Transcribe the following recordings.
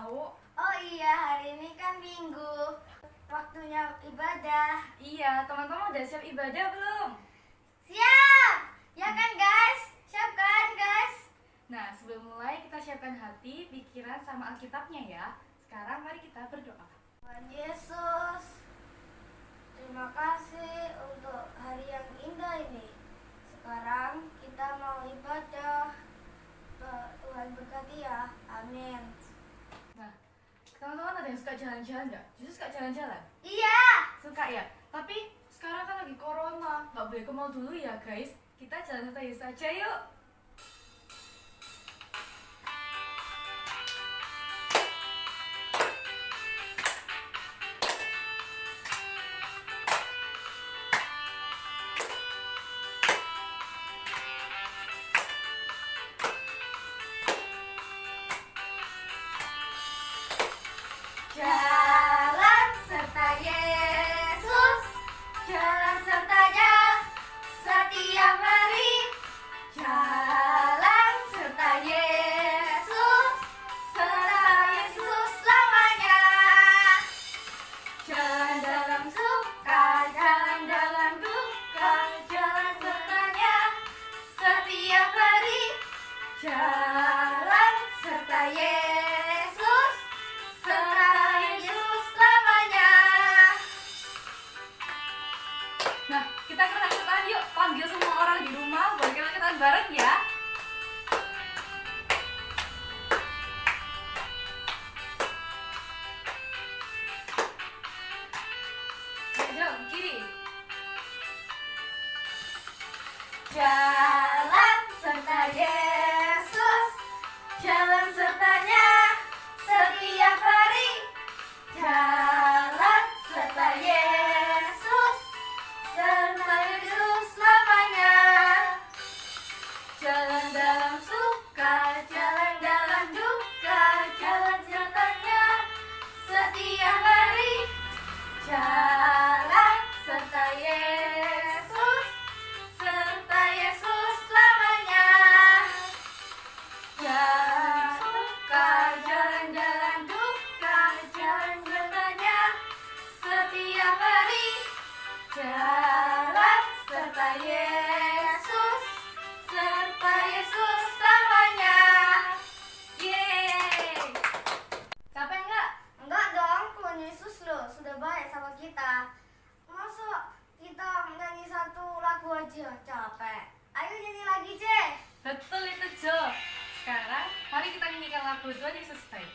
tahu. Oh iya, hari ini kan Minggu, waktunya ibadah. Iya, teman-teman udah siap ibadah belum? Siap! Ya kan guys? Siap kan guys? Nah, sebelum mulai kita siapkan hati, pikiran, sama Alkitabnya ya. Sekarang mari kita berdoa. Tuhan Yesus, terima kasih untuk hari yang indah ini. Sekarang kita mau ibadah. Tuhan berkati ya, amin. Nah, teman-teman ada yang suka jalan-jalan nggak? Justru suka jalan-jalan? Iya! Suka ya? Tapi sekarang kan lagi corona, nggak boleh ke mall dulu ya guys. Kita jalan santai saja yuk. Jalan serta Yesus, jalan sertanya setiap hari. Jalan serta Yesus, serta Yesus selamanya. Jalan dalam suka, jalan dalam duka, jalan sertanya setiap hari. Jalan serta Yesus, serta Yesus selamanya. Nah, kita kenalan yuk. Panggil semua orang di rumah, boleh kita kenalan bareng ya. Ayo, kiri. Jalan serta Yesus, jalan sertanya setiap hari. Jalan serta Yesus, serta Yesus selamanya. Jalan dalam suka, jalan dalam duka, jalan sertanya setiap hari. Jalan serta Yesus, serta Yesus selamanya. Jalan suka, jalan dalam duka, jalan sertanya setiap hari. Jalan serta Yesus, serta Yesus selamanya. Yeay. Capek nggak? Enggak dong, Tuhan Yesus loh sudah baik sama kita. Masa kita nyanyi satu lagu aja capek? Ayo nyanyi lagi, C. Betul itu Jo. Sekarang mari kita nyanyikan lagu Tuhan Yesus baik.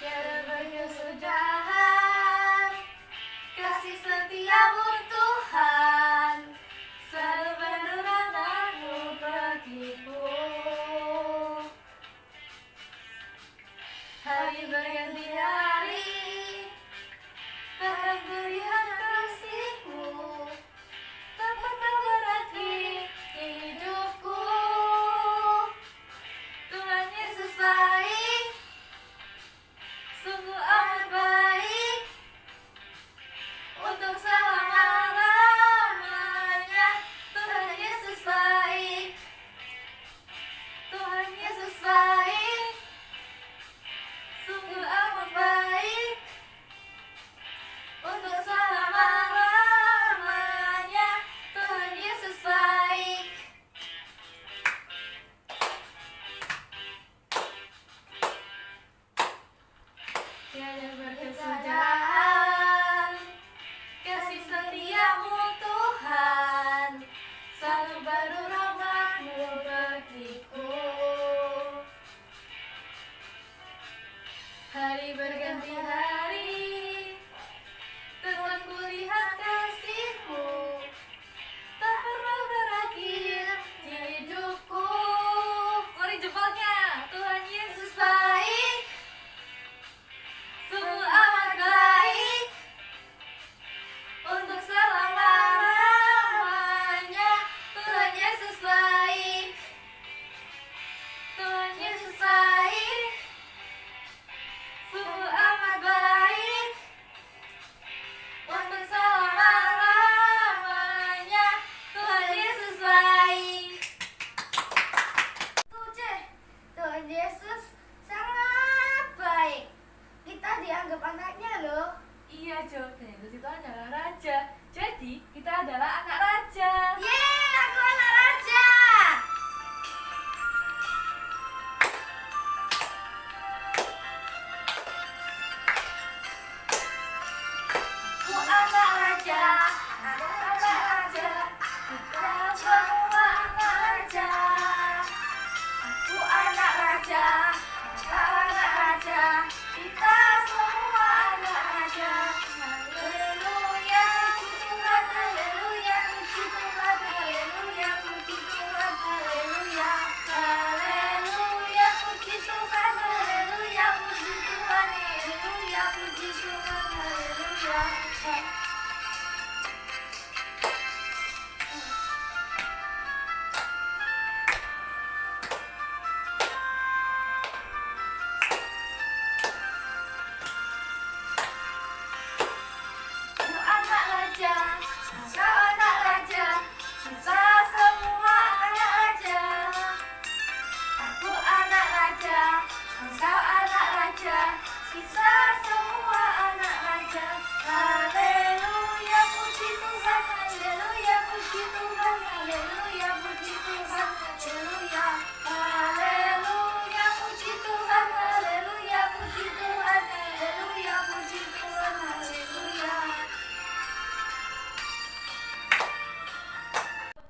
Tiada berkesudahan, kasih setiamu Tuhan, selalu menurunkanmu bagiku. Hari berganti hari, takkan melihat kasihmu, dapat berarti di hidupku. Tuhan Yesus baik, sungguh amat baik, untuk selama-lamanya. Tuhan Yesus baik, Tuhan Yesus baik, sungguh amat baik, untuk selama-lamanya. Tuhan Yesus baik. Tiada berkesudahan, kasih setiamu Tuhan, selalu baru rahmat-Mu bagiku. Hari berganti hari, tetap kulihat kasih-Mu, tak pernah berakhir di hidupku. Keluarin jempolnya. Tuhan Yesus baik, sungguh amat baik, untuk selama-lamanya. Tuhan Yesus baik, Tuhan Yesus baik, sungguh amat baik, Tuhan, haleluya. Aku anak raja, engkau anak raja, kita semua anak raja. Aku anak raja, engkau anak raja, kita semua anak raja. Haleluya, puji Tuhan, haleluya, puji Tuhan, haleluya, puji Tuhan, haleluya. Haleluya, puji Tuhan, haleluya, puji Tuhan, haleluya, puji Tuhan, haleluya.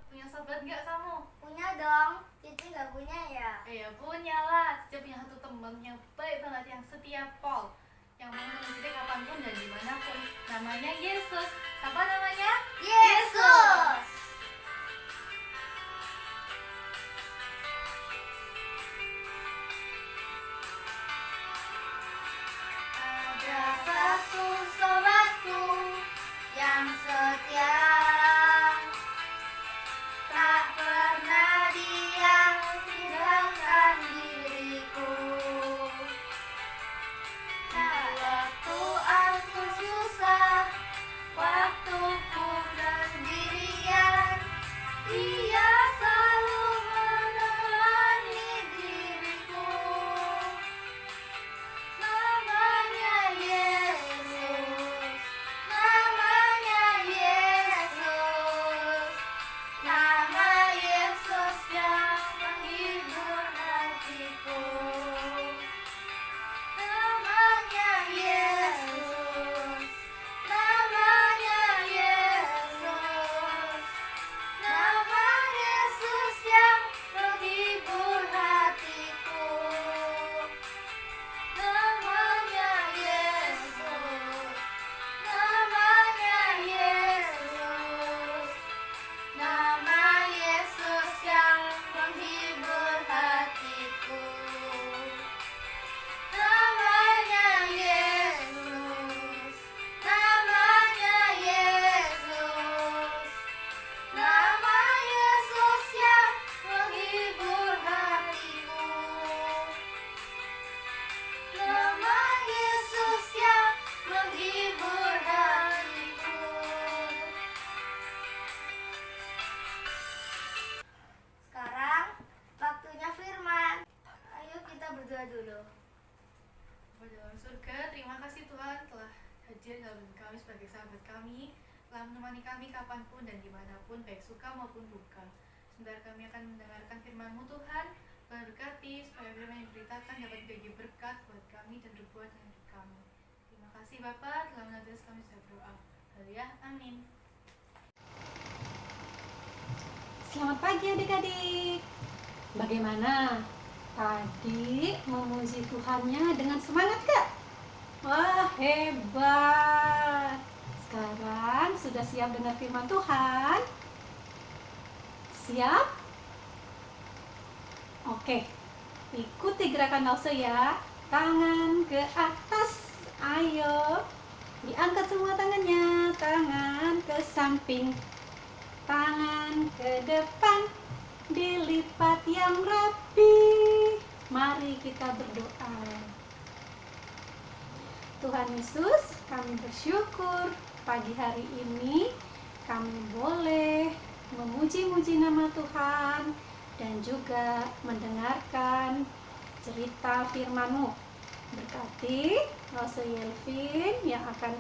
Punya sahabat nggak kamu? Punya dong, Cici nggak punya ya? Ya punya lah. Cici punya satu temen yang baik banget, yang setia pol, yang mau nemenin Cici kapanpun dan dimanapun. Namanya Yesus. Apa namanya? Yesus. Ada satu sobatku yang setia, tak pernah dia tinggalkan diriku. Waktu aku susah, waktu ku sendirian, dia selalu menemani diriku. Namanya Yesus, namanya Yesus, nama Yesus yang menghibur hatiku. Namanya Yesus, namanya Yesus, nama Yesus yang menghibur hatiku. Namanya Yesus, namanya Yesus, nama Yesus yang menghibur hatiku. Namanya Yesus, namanya Yesus, nama Yesus yang menghibur hatiku. Nama Yesus yang menghibur hatiku. Sekarang waktunya firman. Ayo kita berdoa dulu. Bapa dalam surga, terima kasih Tuhan telah hadir dalam hidup kami sebagai sahabat kami, telah menemani kami kapanpun dan dimanapun, baik suka maupun duka. Sebentar kami akan mendengarkan firman-Mu Tuhan, berkati supaya firman yang diberitakan dapat menjadi berkat buat kami dan berbuat dalam hidup kami. Terima kasih Bapa, dalam nama Yesus kami sudah berdoa. Haleluya, amin. Selamat pagi adik-adik. Bagaimana? Tadi memuji Tuhannya dengan semangat gak? Wah, hebat. Sekarang sudah siap dengar firman Tuhan? Siap? Oke, ikuti gerakan Lause ya. Tangan ke atas, ayo. Diangkat semua tangannya, tangan ke samping, tangan ke depan, dilipat yang rapi. Mari kita berdoa. Tuhan Yesus, kami bersyukur pagi hari ini kami boleh memuji-muji nama Tuhan dan juga mendengarkan cerita firman-Mu. Berkati Lause Yelvin yang akan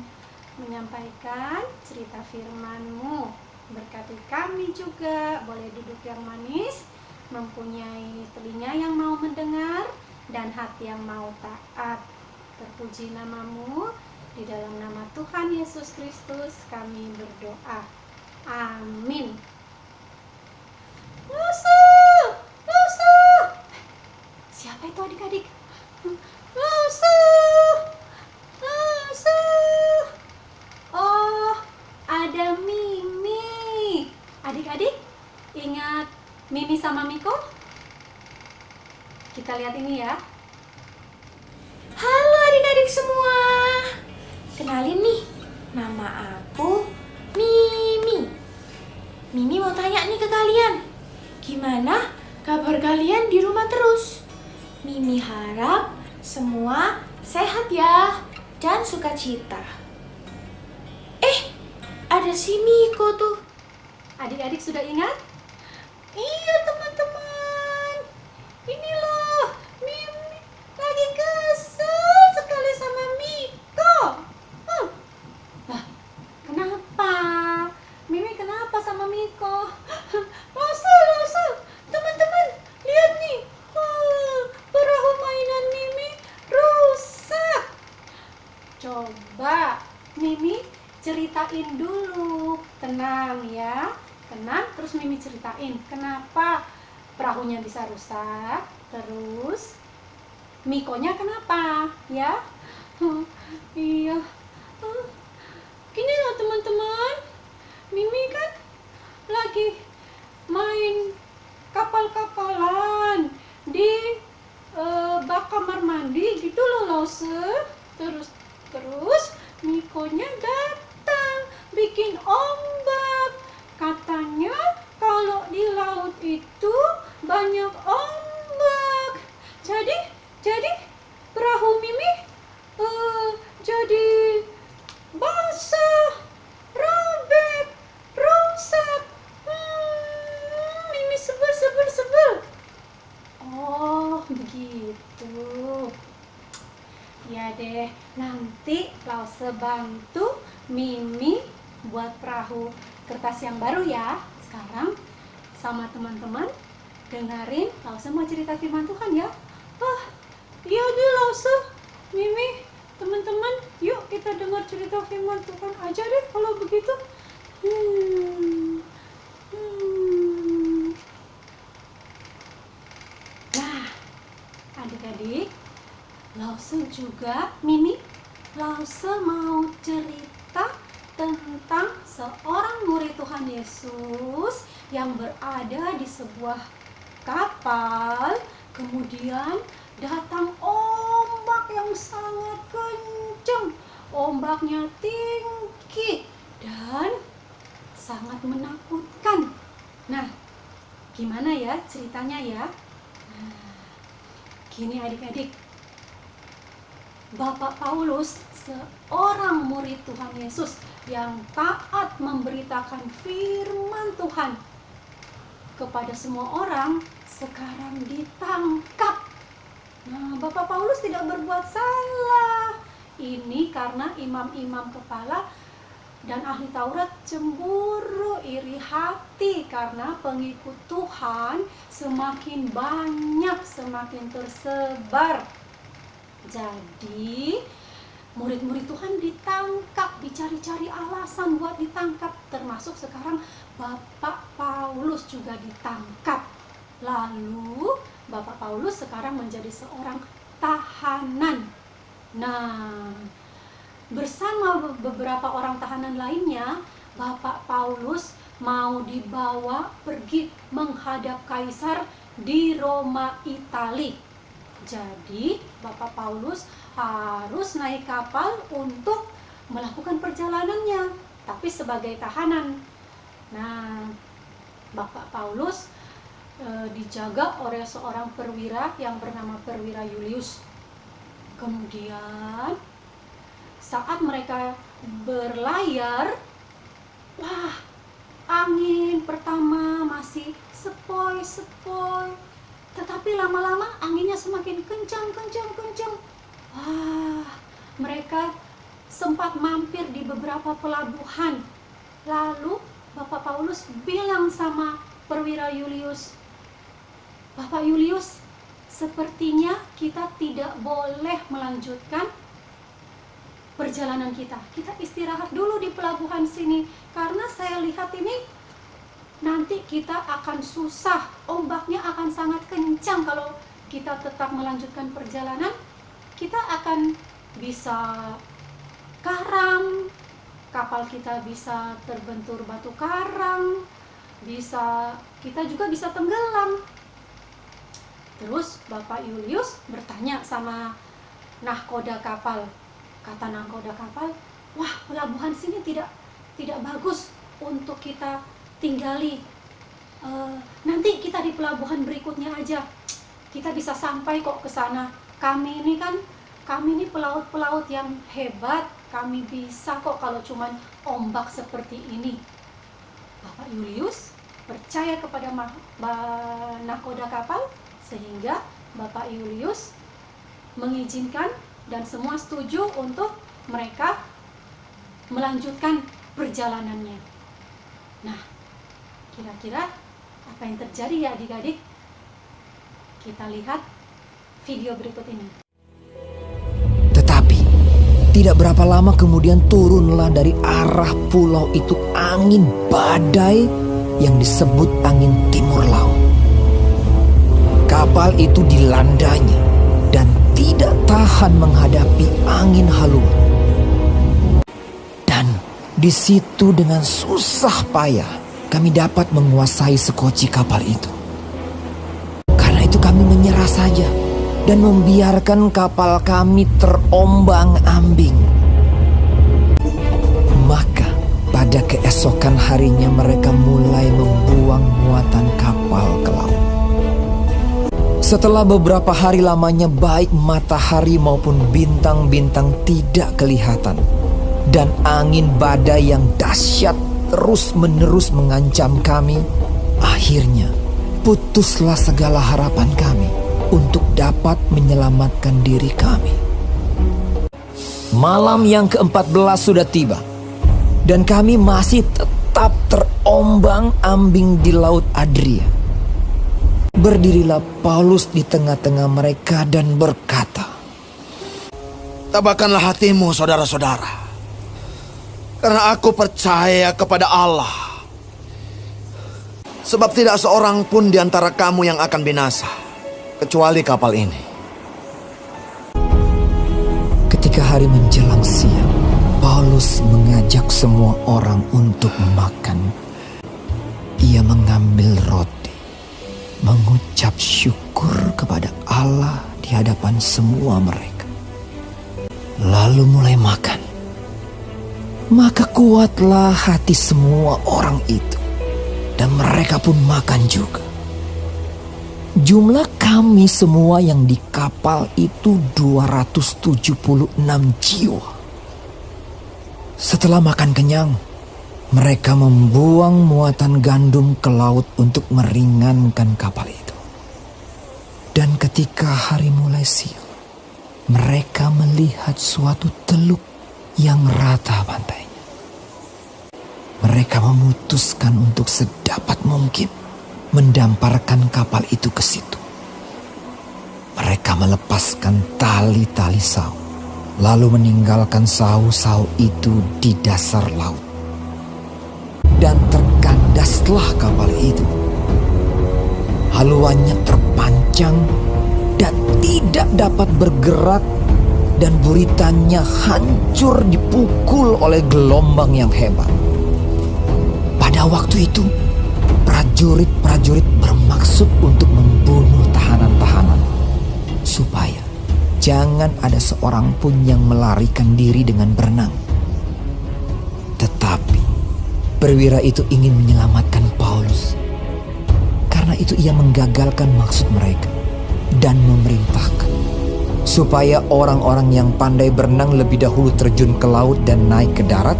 menyampaikan cerita firman-Mu. Berkati kami juga boleh duduk yang manis, mempunyai telinga yang mau mendengar dan hati yang mau taat. Terpuji nama-Mu, di dalam nama Tuhan Yesus Kristus kami berdoa. Amin. Lause! Lause! Siapa itu adik-adik? Lause! Lause! Oh, ada Mimi. Adik-adik, ingat Mimi sama Miko? Kita lihat ini ya. Halo adik-adik semua. Kenalin nih, nama aku Mimi. Mimi mau tanya nih ke kalian, gimana kabar kalian di rumah terus? Mimi harap semua sehat ya dan sukacita. Ada si Miko tuh. Adik-adik sudah ingat? Iya teman-teman, ini loh Mimi lagi kesel sekali sama Miko. Lah, kenapa? Mimi kenapa sama Miko? Losa, teman-teman lihat nih, perahu mainan Mimi rusak. Coba Mimi ceritain dulu, tenang ya, tenang. Terus Mimi ceritain kenapa perahunya bisa rusak, terus Mikonya kenapa, ya? Iya, gini loh teman-teman, Mimi kan lagi main kapal-kapalan di bak kamar mandi gitu loh, Lause. Terus Mikonya datang bikin ombak. Katanya kalau di laut itu banyak ombak. Jadi perahu Mimi jadi basah, robek, rusak. Mimi sebel. Oh, begitu. Ya deh, nanti Lause bantu Mimi buat perahu kertas yang baru ya. Sekarang sama teman-teman dengerin Lause mau cerita firman Tuhan ya. Iya deh Lause, Mimi, teman-teman, yuk kita dengar cerita firman Tuhan aja deh kalau begitu. Nah, adik-adik, Lause juga, Mimi, Lause mau cerita tentang seorang murid Tuhan Yesus yang berada di sebuah kapal. Kemudian datang ombak yang sangat kencang, ombaknya tinggi dan sangat menakutkan. Nah, gimana ya ceritanya ya? Gini adik-adik, Bapak Paulus, seorang murid Tuhan Yesus yang taat memberitakan firman Tuhan kepada semua orang, sekarang ditangkap. Nah, Bapak Paulus tidak berbuat salah. Ini karena imam-imam kepala dan ahli Taurat cemburu, iri hati karena pengikut Tuhan semakin banyak, semakin tersebar. Jadi murid-murid Tuhan ditangkap, dicari-cari alasan buat ditangkap. Termasuk sekarang Bapak Paulus juga ditangkap. Lalu Bapak Paulus sekarang menjadi seorang tahanan. Nah, bersama beberapa orang tahanan lainnya, Bapak Paulus mau dibawa pergi menghadap kaisar di Roma, Italia. Jadi Bapak Paulus harus naik kapal untuk melakukan perjalanannya, tapi sebagai tahanan. Nah, Bapak Paulus dijaga oleh seorang perwira yang bernama Perwira Julius. Kemudian saat mereka berlayar, angin pertama masih sepoi-sepoi, tetapi lama-lama anginnya semakin kencang. Mereka sempat mampir di beberapa pelabuhan. Lalu Bapak Paulus bilang sama Perwira Julius, Bapak Julius, sepertinya kita tidak boleh melanjutkan perjalanan kita. Kita istirahat dulu di pelabuhan sini, karena saya lihat ini nanti kita akan susah, ombaknya akan sangat kencang. Kalau kita tetap melanjutkan perjalanan, kita akan bisa karam, kapal kita bisa terbentur batu karang, kita juga bisa tenggelam. Terus Bapak Julius bertanya sama nahkoda kapal. Kata nahkoda kapal, wah, pelabuhan sini tidak bagus untuk kita tinggali. Nanti kita di pelabuhan berikutnya aja. Kita bisa sampai kok ke sana. Kami ini pelaut-pelaut yang hebat. Kami bisa kok kalau cuman ombak seperti ini. Bapak Julius percaya kepada nakoda kapal, sehingga Bapak Julius mengizinkan dan semua setuju untuk mereka melanjutkan perjalanannya. Nah, kira-kira apa yang terjadi ya adik-adik? Kita lihat video berikut ini. Tetapi tidak berapa lama kemudian turunlah dari arah pulau itu angin badai yang disebut angin timur laut. Kapal itu dilandanya dan tidak tahan menghadapi angin haluan. Dan di situ dengan susah payah kami dapat menguasai sekoci kapal itu. Karena itu kami menyerah saja dan membiarkan kapal kami terombang-ambing. Maka pada keesokan harinya mereka mulai membuang muatan kapal ke laut. Setelah beberapa hari lamanya baik matahari maupun bintang-bintang tidak kelihatan, dan angin badai yang dahsyat terus-menerus mengancam kami, akhirnya putuslah segala harapan kami untuk dapat menyelamatkan diri kami. Malam yang ke-14 sudah tiba, dan kami masih tetap terombang-ambing di Laut Adria. Berdirilah Paulus di tengah-tengah mereka dan berkata, "Tabahkanlah hatimu, saudara-saudara, karena aku percaya kepada Allah. Sebab tidak seorang pun di antara kamu yang akan binasa, kecuali kapal ini." Ketika hari menjelang siang, Paulus mengajak semua orang untuk makan. Ia mengambil roti, mengucap syukur kepada Allah di hadapan semua mereka, lalu mulai makan. Maka kuatlah hati semua orang itu, dan mereka pun makan juga. Jumlah kami semua yang di kapal itu 276 jiwa. Setelah makan kenyang, mereka membuang muatan gandum ke laut untuk meringankan kapal itu. Dan ketika hari mulai siang, mereka melihat suatu teluk yang rata pantainya. Mereka memutuskan untuk sedapat mungkin mendamparkan kapal itu ke situ. Mereka melepaskan tali-tali sau, lalu meninggalkan sau-sau itu di dasar laut. Dan terkandaslah kapal itu. Haluannya terpancang dan tidak dapat bergerak, dan buritannya hancur dipukul oleh gelombang yang hebat. Pada waktu itu, prajurit-prajurit bermaksud untuk membunuh tahanan-tahanan, supaya jangan ada seorang pun yang melarikan diri dengan berenang. Tetapi perwira itu ingin menyelamatkan Paulus. Karena itu ia menggagalkan maksud mereka dan memerintahkan supaya orang-orang yang pandai berenang lebih dahulu terjun ke laut dan naik ke darat,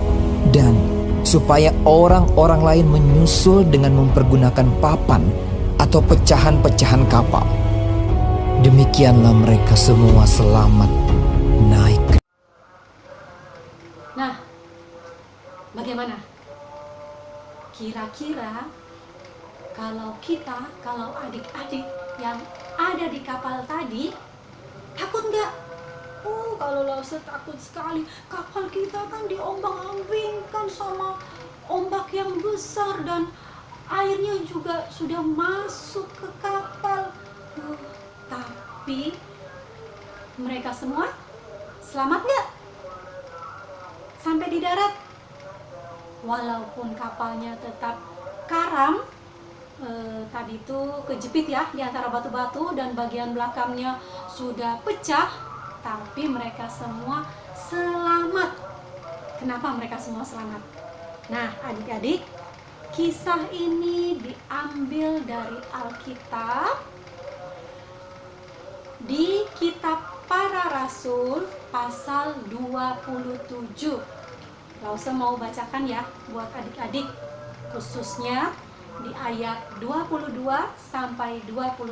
dan supaya orang-orang lain menyusul dengan mempergunakan papan atau pecahan-pecahan kapal. Demikianlah mereka semua selamat naik. Nah, bagaimana? Kira-kira kalau adik-adik yang ada di kapal tadi, takut nggak? Kalau Lause takut sekali. Kapal kita kan diombang-ambingkan sama ombak yang besar, dan airnya juga sudah masuk ke kapal. Tapi mereka semua selamat nggak sampai di darat? Walaupun kapalnya tetap karam, tadi itu kejepit ya di antara batu-batu, dan bagian belakangnya sudah pecah, tapi mereka semua selamat. kenapa mereka semua selamat. Nah, adik-adik, kisah ini diambil dari Alkitab di kitab Para Rasul pasal 27. Lause mau bacakan ya buat adik-adik, khususnya di ayat 22 sampai 24.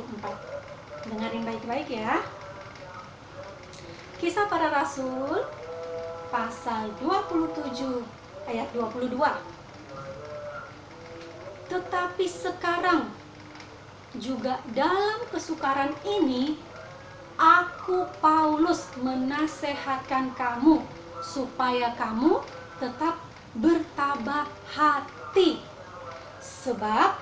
Dengarin baik-baik ya. Kisah Para Rasul pasal 27 ayat 22. Tetapi sekarang juga dalam kesukaran ini aku Paulus menasehatkan kamu supaya kamu tetap bertabah hati. Sebab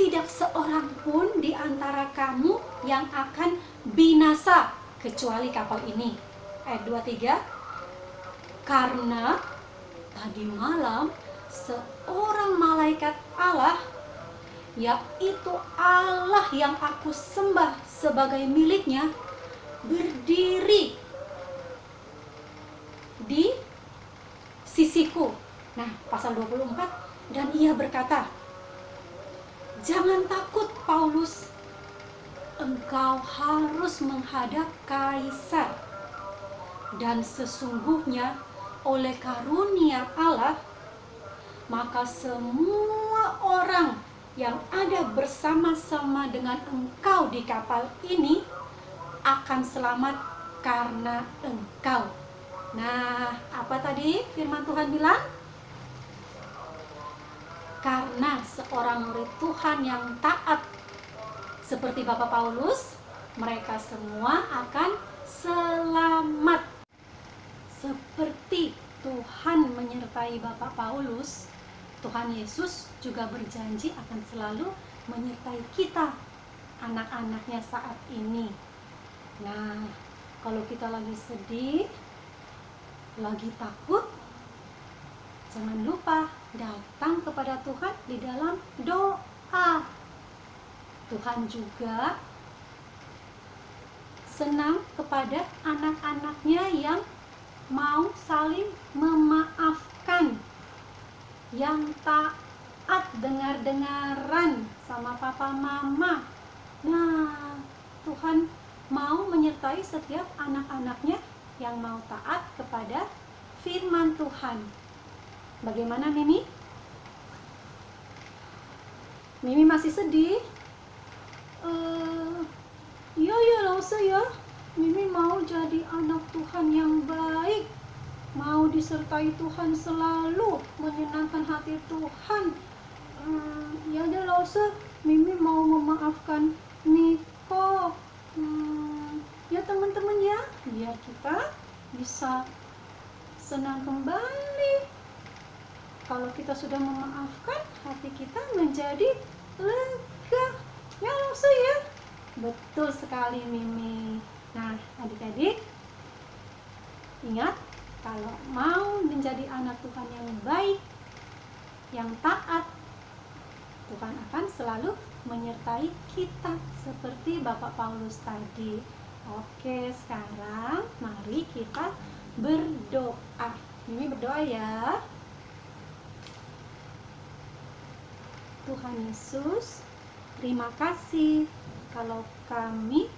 tidak seorang pun di antara kamu yang akan binasa kecuali kapal ini. Ayat 23. Karena tadi malam seorang malaikat Allah, yaitu Allah yang aku sembah sebagai miliknya, berdiri di sisiku. Nah, pasal 24, dan ia berkata, jangan takut Paulus, engkau harus menghadap Kaisar. Dan sesungguhnya oleh karunia Allah, maka semua orang yang ada bersama-sama dengan engkau di kapal ini akan selamat karena engkau. Nah, apa tadi firman Tuhan bilang? Karena seorang murid Tuhan yang taat seperti Bapak Paulus, mereka semua akan selamat. Seperti Tuhan menyertai Bapak Paulus, Tuhan Yesus juga berjanji akan selalu menyertai kita, anak-anaknya saat ini. Nah, kalau kita lagi sedih, lagi takut, jangan lupa datang kepada Tuhan di dalam doa. Tuhan juga senang kepada anak-anaknya yang mau saling memaafkan, yang taat dengar-dengaran sama papa mama. Nah, Tuhan mau menyertai setiap anak-anaknya yang mau taat kepada firman Tuhan. Bagaimana Mimi? Mimi masih sedih? Ya Lause ya. Mimi mau jadi anak Tuhan yang baik, mau disertai Tuhan selalu, menyenangkan hati Tuhan. Ya udah Lause, Mimi mau memaafkan Niko. Ya teman-teman ya, biar kita bisa senang kembali. Kalau kita sudah memaafkan, hati kita menjadi lega. Ya Lause ya. Betul sekali Mimi. Nah, adik-adik, ingat, kalau mau menjadi anak Tuhan yang baik, yang taat, Tuhan akan selalu menyertai kita seperti Bapak Paulus tadi. Oke, sekarang mari kita berdoa. Mimi berdoa ya. Tuhan Yesus, terima kasih kalau kami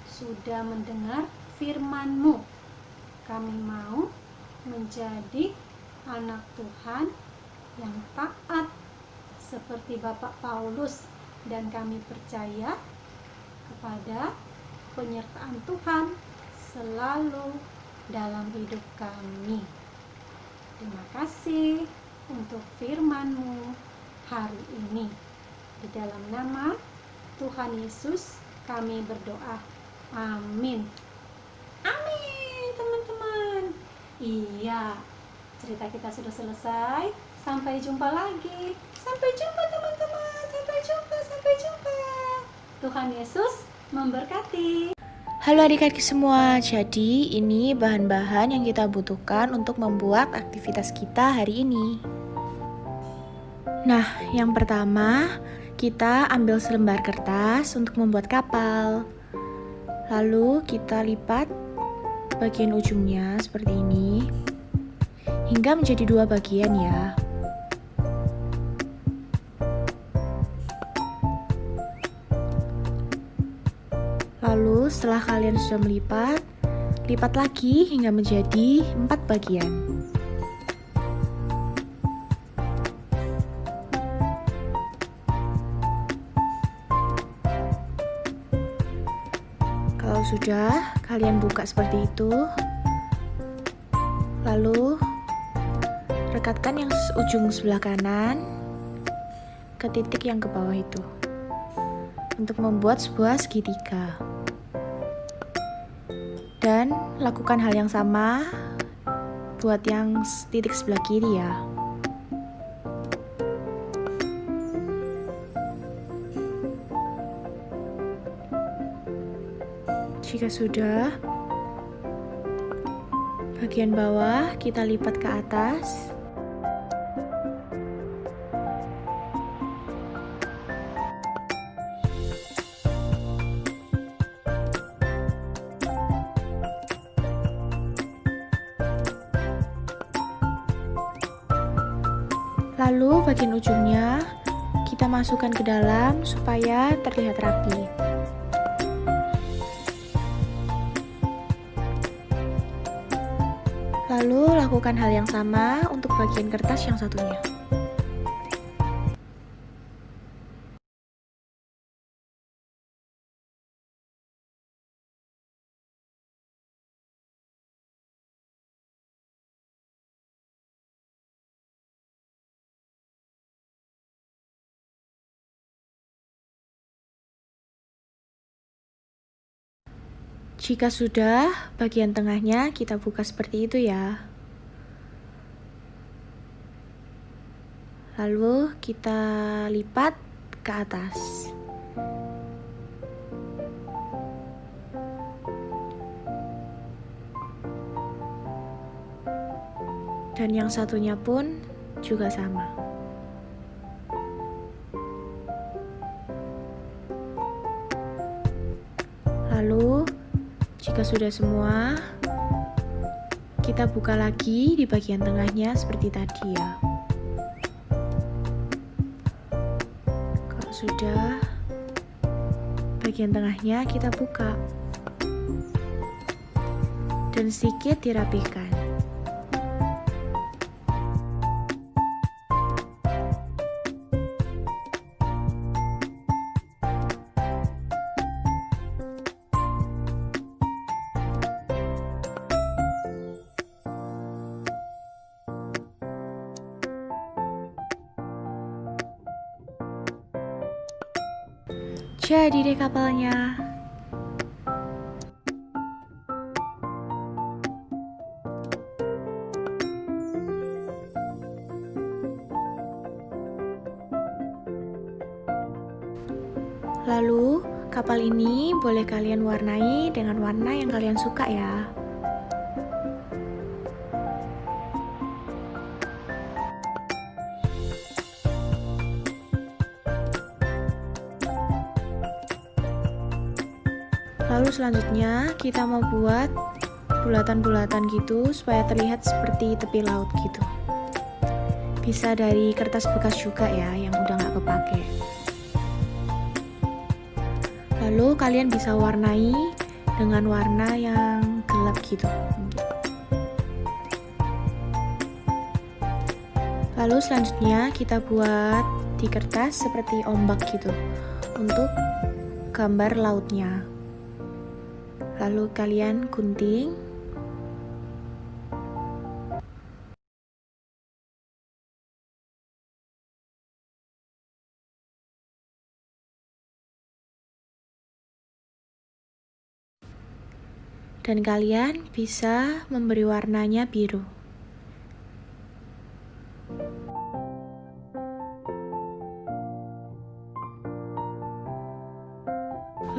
sudah mendengar firman-Mu. Kami mau menjadi anak Tuhan yang taat seperti Bapak Paulus, dan kami percaya kepada penyertaan Tuhan selalu dalam hidup kami. Terima kasih untuk firman-Mu hari ini. Di dalam nama Tuhan Yesus kami berdoa. Amin. Amin teman-teman. Iya, cerita kita sudah selesai. Sampai jumpa lagi. Sampai jumpa teman-teman. Sampai jumpa. Tuhan Yesus memberkati. Halo adik-adik semua, jadi ini bahan-bahan yang kita butuhkan untuk membuat aktivitas kita hari ini. Nah, yang pertama, kita ambil selembar kertas untuk membuat kapal. Lalu kita lipat bagian ujungnya seperti ini. hingga menjadi 2 bagian ya. Lalu setelah kalian sudah melipat, lipat lagi hingga menjadi 4 bagian. Kalau sudah, kalian buka seperti itu. Lalu rekatkan yang ujung sebelah kanan ke titik yang ke bawah itu untuk membuat sebuah segitiga. Dan lakukan hal yang sama buat yang titik sebelah kiri ya. Jika sudah, bagian bawah kita lipat ke atas. Lalu bagian ujungnya kita masukkan ke dalam supaya terlihat rapi. Lalu lakukan hal yang sama untuk bagian kertas yang satunya. Jika sudah, bagian tengahnya kita buka seperti itu ya. Lalu kita lipat ke atas. Dan yang satunya pun juga sama. Lalu jika sudah semua, kita buka lagi di bagian tengahnya seperti tadi ya. Kalau sudah, bagian tengahnya kita buka dan sedikit dirapikan. Jadi deh kapalnya. Lalu, kapal ini boleh kalian warnai dengan warna yang kalian suka ya. Lalu selanjutnya kita mau buat bulatan-bulatan gitu supaya terlihat seperti tepi laut gitu. Bisa dari kertas bekas juga ya yang udah nggak kepake. Lalu kalian bisa warnai dengan warna yang gelap gitu. Lalu selanjutnya kita buat di kertas seperti ombak gitu untuk gambar lautnya. Lalu kalian gunting. Dan kalian bisa memberi warnanya biru.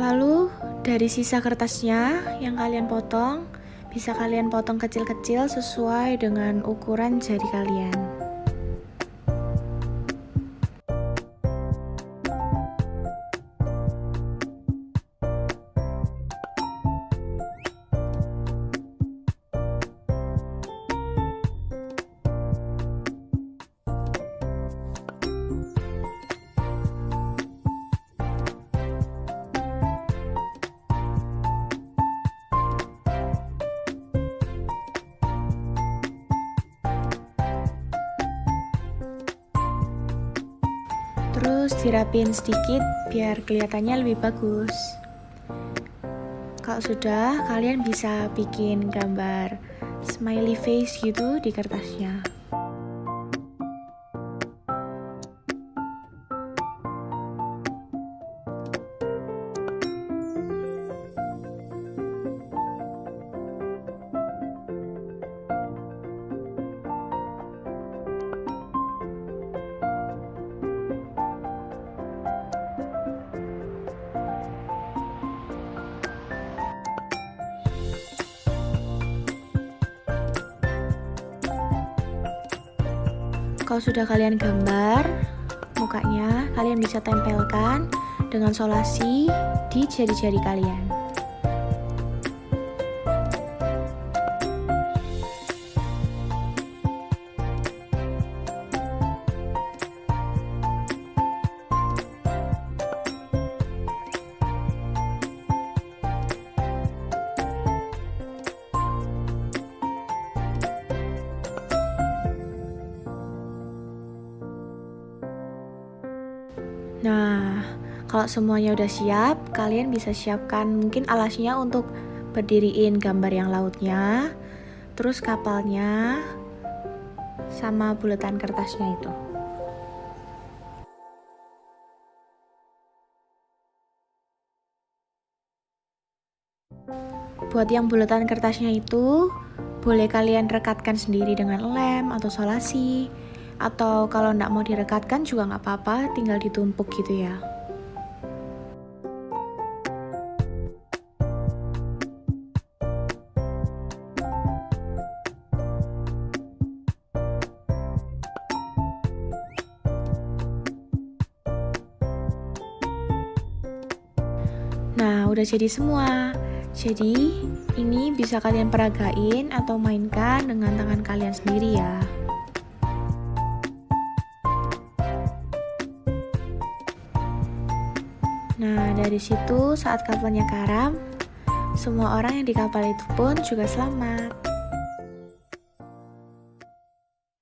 Lalu dari sisa kertasnya yang kalian potong, bisa kalian potong kecil-kecil sesuai dengan ukuran jari kalian. terus dirapin sedikit biar kelihatannya lebih bagus. Kalau sudah, kalian bisa bikin gambar smiley face gitu di kertasnya. Kalau sudah kalian gambar mukanya, kalian bisa tempelkan dengan solasi di jari-jari kalian. Nah, kalau semuanya udah siap, kalian bisa siapkan mungkin alasnya untuk berdiriin gambar yang lautnya, terus kapalnya, sama bulatan kertasnya itu. Buat yang bulatan kertasnya itu, boleh kalian rekatkan sendiri dengan lem atau solasi. Atau kalau nggak mau direkatkan juga nggak apa-apa, tinggal ditumpuk gitu ya. Nah, udah jadi semua. Jadi, ini bisa kalian peragain atau mainkan dengan tangan kalian sendiri ya. Nah, dari situ saat kapalnya karam, semua orang yang di kapal itu pun juga selamat.